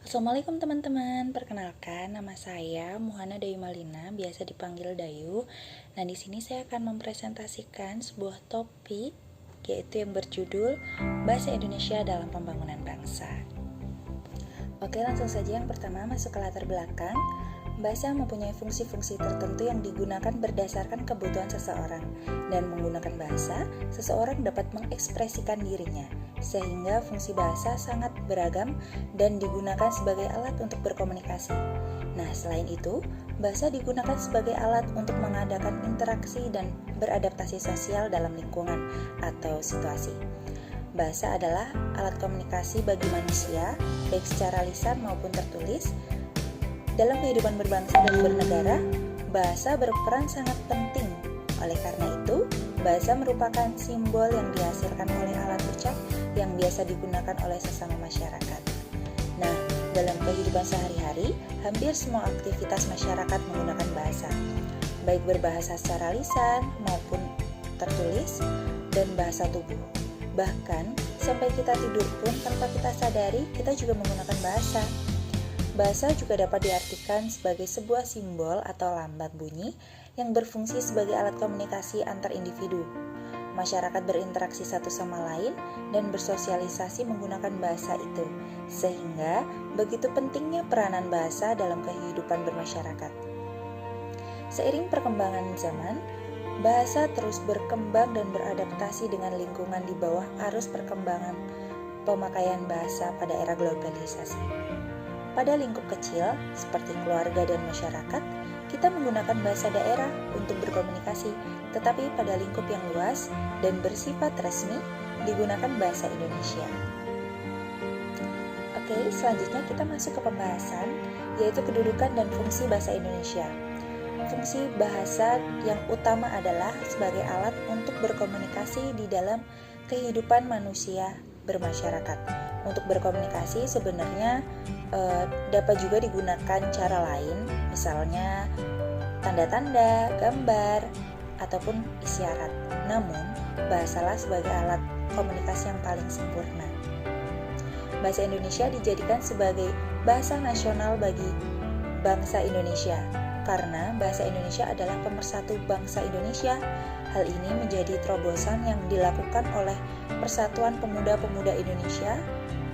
Assalamualaikum teman-teman, perkenalkan nama saya Muhana Dayu Malina, biasa dipanggil Dayu. Nah, di sini saya akan mempresentasikan sebuah topik yaitu yang berjudul Bahasa Indonesia dalam Pembangunan Bangsa. Oke, langsung saja yang pertama masuk ke latar belakang. Bahasa mempunyai fungsi-fungsi tertentu yang digunakan berdasarkan kebutuhan seseorang, dan menggunakan bahasa, seseorang dapat mengekspresikan dirinya, sehingga fungsi bahasa sangat beragam dan digunakan sebagai alat untuk berkomunikasi. Nah, selain itu, bahasa digunakan sebagai alat untuk mengadakan interaksi dan beradaptasi sosial dalam lingkungan atau situasi. Bahasa adalah alat komunikasi bagi manusia, baik secara lisan maupun tertulis. Dalam kehidupan berbangsa dan bernegara, bahasa berperan sangat penting. Oleh karena itu, bahasa merupakan simbol yang dihasilkan oleh alat ucap yang biasa digunakan oleh sesama masyarakat. Nah, dalam kehidupan sehari-hari, hampir semua aktivitas masyarakat menggunakan bahasa, baik berbahasa secara lisan maupun tertulis dan bahasa tubuh. Bahkan, sampai kita tidur pun tanpa kita sadari, kita juga menggunakan bahasa. Bahasa juga dapat diartikan sebagai sebuah simbol atau lambang bunyi yang berfungsi sebagai alat komunikasi antar individu. Masyarakat berinteraksi satu sama lain dan bersosialisasi menggunakan bahasa itu, sehingga begitu pentingnya peranan bahasa dalam kehidupan bermasyarakat. Seiring perkembangan zaman, bahasa terus berkembang dan beradaptasi dengan lingkungan di bawah arus perkembangan pemakaian bahasa pada era globalisasi. Pada lingkup kecil, seperti keluarga dan masyarakat, kita menggunakan bahasa daerah untuk berkomunikasi, tetapi pada lingkup yang luas dan bersifat resmi, digunakan bahasa Indonesia. Oke, selanjutnya kita masuk ke pembahasan, yaitu kedudukan dan fungsi bahasa Indonesia. Fungsi bahasa yang utama adalah sebagai alat untuk berkomunikasi di dalam kehidupan manusia bermasyarakat. Untuk berkomunikasi sebenarnya dapat juga digunakan cara lain, misalnya tanda-tanda, gambar, ataupun isyarat. Namun, bahasalah sebagai alat komunikasi yang paling sempurna. Bahasa Indonesia dijadikan sebagai bahasa nasional bagi bangsa Indonesia, karena bahasa Indonesia adalah pemersatu bangsa Indonesia. Hal ini menjadi terobosan yang dilakukan oleh Persatuan Pemuda-Pemuda Indonesia.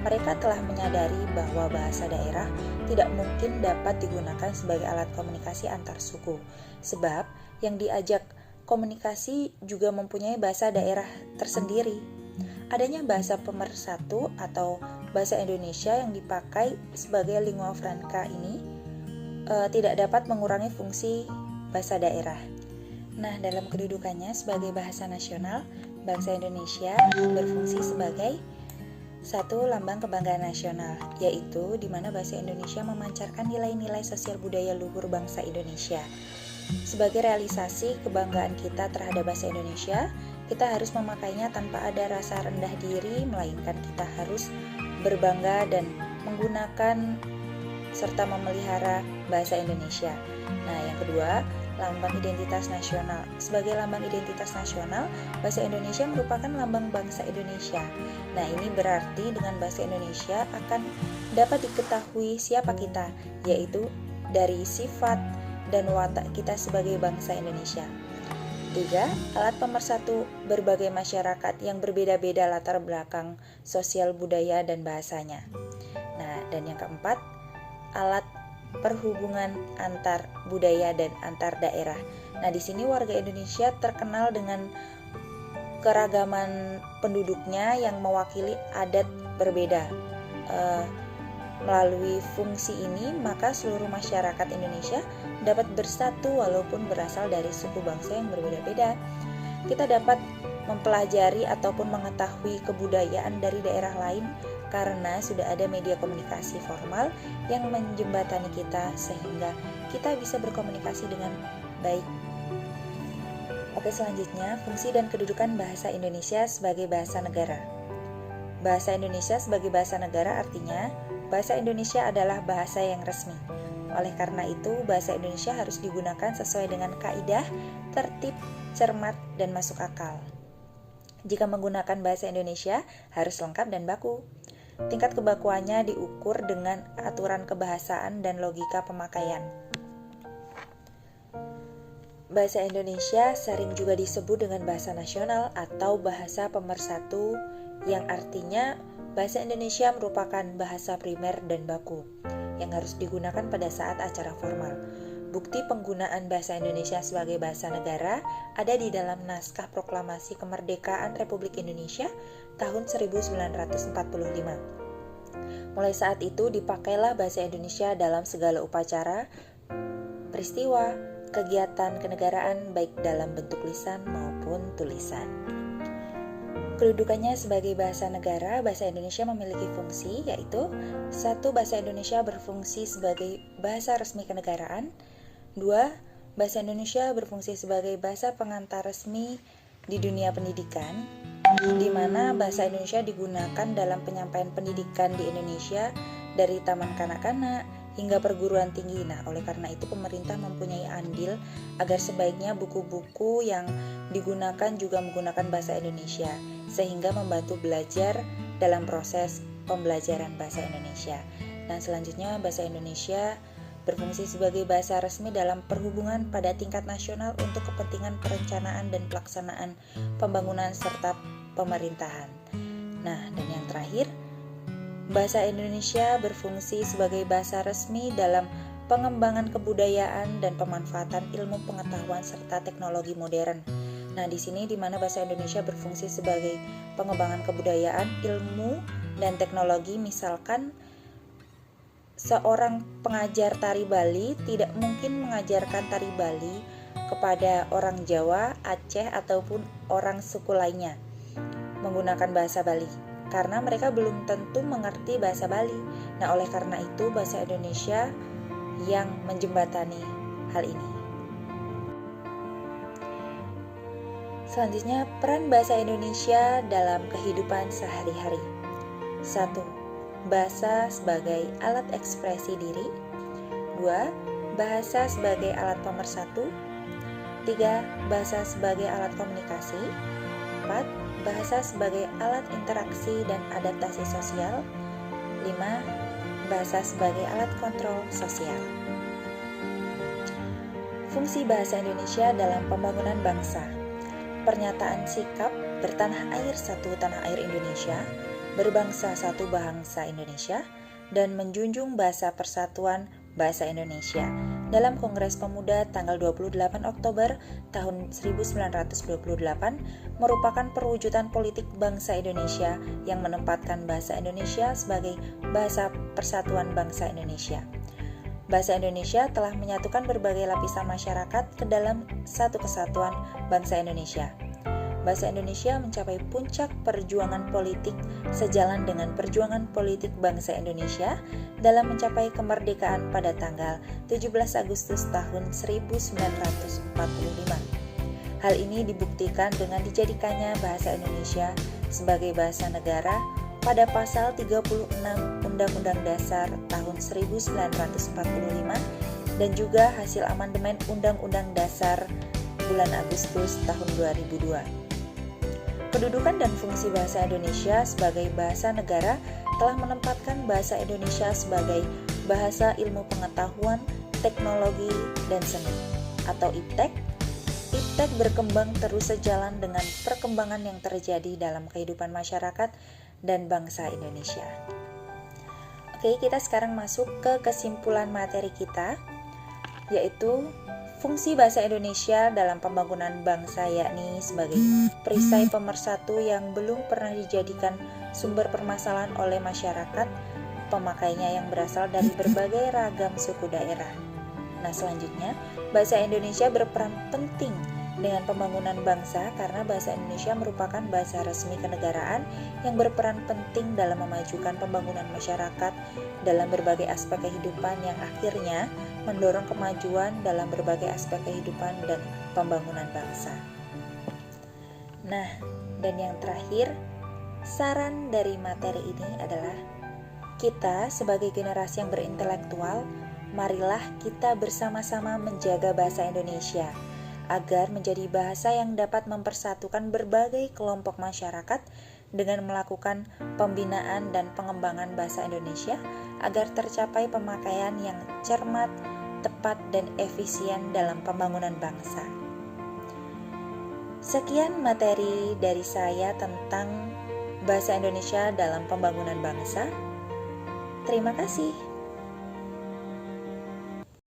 Mereka telah menyadari bahwa bahasa daerah tidak mungkin dapat digunakan sebagai alat komunikasi antar suku, sebab yang diajak komunikasi juga mempunyai bahasa daerah tersendiri. Adanya bahasa pemersatu atau bahasa Indonesia yang dipakai sebagai lingua franca ini tidak dapat mengurangi fungsi bahasa daerah. Nah, dalam kedudukannya sebagai bahasa nasional, bangsa Indonesia berfungsi sebagai satu lambang kebanggaan nasional, yaitu di mana bahasa Indonesia memancarkan nilai-nilai sosial budaya luhur bangsa Indonesia. Sebagai realisasi kebanggaan kita terhadap bahasa Indonesia, kita harus memakainya tanpa ada rasa rendah diri, melainkan kita harus berbangga dan menggunakan serta memelihara bahasa Indonesia. Nah, yang kedua, lambang identitas nasional. Sebagai lambang identitas nasional, bahasa Indonesia merupakan lambang bangsa Indonesia. Nah, ini berarti dengan bahasa Indonesia akan dapat diketahui siapa kita, yaitu dari sifat dan watak kita sebagai bangsa Indonesia. Tiga, alat pemersatu berbagai masyarakat yang berbeda-beda latar belakang sosial budaya dan bahasanya. Nah, dan yang keempat, alat perhubungan antar budaya dan antar daerah. Nah, di sini warga Indonesia terkenal dengan keragaman penduduknya yang mewakili adat berbeda. Melalui fungsi ini, maka seluruh masyarakat Indonesia dapat bersatu walaupun berasal dari suku bangsa yang berbeda-beda. Kita dapat mempelajari ataupun mengetahui kebudayaan dari daerah lain karena sudah ada media komunikasi formal yang menjembatani kita sehingga kita bisa berkomunikasi dengan baik. Oke, selanjutnya fungsi dan kedudukan bahasa Indonesia sebagai bahasa negara. Bahasa Indonesia sebagai bahasa negara artinya bahasa Indonesia adalah bahasa yang resmi. Oleh karena itu, bahasa Indonesia harus digunakan sesuai dengan kaidah, tertib, cermat, dan masuk akal. Jika menggunakan bahasa Indonesia, harus lengkap dan baku. tingkat kebakuannya diukur dengan aturan kebahasaan dan logika pemakaian. Bahasa Indonesia sering juga disebut dengan bahasa nasional atau bahasa pemersatu, yang artinya bahasa Indonesia merupakan bahasa primer dan baku yang harus digunakan pada saat acara formal. Bukti penggunaan bahasa Indonesia sebagai bahasa negara ada di dalam Naskah Proklamasi Kemerdekaan Republik Indonesia tahun 1945. Mulai saat itu dipakailah bahasa Indonesia dalam segala upacara, peristiwa, kegiatan kenegaraan baik dalam bentuk lisan maupun tulisan. Kedudukannya sebagai bahasa negara, bahasa Indonesia memiliki fungsi yaitu 1. Bahasa Indonesia berfungsi sebagai bahasa resmi kenegaraan. 2. Bahasa Indonesia berfungsi sebagai bahasa pengantar resmi di dunia pendidikan, di mana bahasa Indonesia digunakan dalam penyampaian pendidikan di Indonesia dari taman kanak-kanak hingga perguruan tinggi. Nah, oleh karena itu pemerintah mempunyai andil agar sebaiknya buku-buku yang digunakan juga menggunakan bahasa Indonesia, sehingga membantu belajar dalam proses pembelajaran bahasa Indonesia. Nah, selanjutnya bahasa Indonesia berfungsi sebagai bahasa resmi dalam perhubungan pada tingkat nasional untuk kepentingan perencanaan dan pelaksanaan pembangunan serta pemerintahan. Nah, dan yang terakhir, bahasa Indonesia berfungsi sebagai bahasa resmi dalam pengembangan kebudayaan dan pemanfaatan ilmu pengetahuan serta teknologi modern. Nah, di sini di mana bahasa Indonesia berfungsi sebagai pengembangan kebudayaan, ilmu, dan teknologi. Misalkan seorang pengajar tari Bali tidak mungkin mengajarkan tari Bali kepada orang Jawa, Aceh, ataupun orang suku lainnya menggunakan bahasa Bali, karena mereka belum tentu mengerti bahasa Bali. Nah, oleh karena itu bahasa Indonesia yang menjembatani hal ini. Selanjutnya, peran bahasa Indonesia dalam kehidupan sehari-hari. 1. Bahasa sebagai alat ekspresi diri. 2. Bahasa sebagai alat pemersatu. 3. Bahasa sebagai alat komunikasi. 4. Bahasa sebagai alat interaksi dan adaptasi sosial. 5. Bahasa sebagai alat kontrol sosial. Fungsi bahasa Indonesia dalam pembangunan bangsa. Pernyataan sikap bertanah air satu tanah air Indonesia, berbangsa satu bangsa Indonesia, dan menjunjung bahasa persatuan bahasa Indonesia dalam Kongres Pemuda tanggal 28 Oktober tahun 1928 merupakan perwujudan politik bangsa Indonesia yang menempatkan bahasa Indonesia sebagai bahasa persatuan bangsa Indonesia. Bahasa Indonesia telah menyatukan berbagai lapisan masyarakat ke dalam satu kesatuan bangsa Indonesia. Bahasa Indonesia mencapai puncak perjuangan politik sejalan dengan perjuangan politik bangsa Indonesia dalam mencapai kemerdekaan pada tanggal 17 Agustus tahun 1945. Hal ini dibuktikan dengan dijadikannya bahasa Indonesia sebagai bahasa negara pada pasal 36 Undang-Undang Dasar tahun 1945 dan juga hasil amandemen Undang-Undang Dasar bulan Agustus tahun 2002. Kedudukan dan fungsi bahasa Indonesia sebagai bahasa negara telah menempatkan bahasa Indonesia sebagai bahasa ilmu pengetahuan, teknologi, dan seni atau IPTEK. IPTEK berkembang terus sejalan dengan perkembangan yang terjadi dalam kehidupan masyarakat dan bangsa Indonesia. Oke, kita sekarang masuk ke kesimpulan materi kita, yaitu fungsi bahasa Indonesia dalam pembangunan bangsa, yakni sebagai perisai pemersatu yang belum pernah dijadikan sumber permasalahan oleh masyarakat pemakainya yang berasal dari berbagai ragam suku daerah. Nah, selanjutnya, bahasa Indonesia berperan penting dengan pembangunan bangsa karena bahasa Indonesia merupakan bahasa resmi kenegaraan yang berperan penting dalam memajukan pembangunan masyarakat dalam berbagai aspek kehidupan yang akhirnya mendorong kemajuan dalam berbagai aspek kehidupan dan pembangunan bangsa. Nah, dan yang terakhir, saran dari materi ini adalah kita sebagai generasi yang berintelektual, marilah kita bersama-sama menjaga bahasa Indonesia agar menjadi bahasa yang dapat mempersatukan berbagai kelompok masyarakat dengan melakukan pembinaan dan pengembangan bahasa Indonesia agar tercapai pemakaian yang cermat, tepat, dan efisien dalam pembangunan bangsa. Sekian materi dari saya tentang bahasa Indonesia dalam pembangunan bangsa. Terima kasih.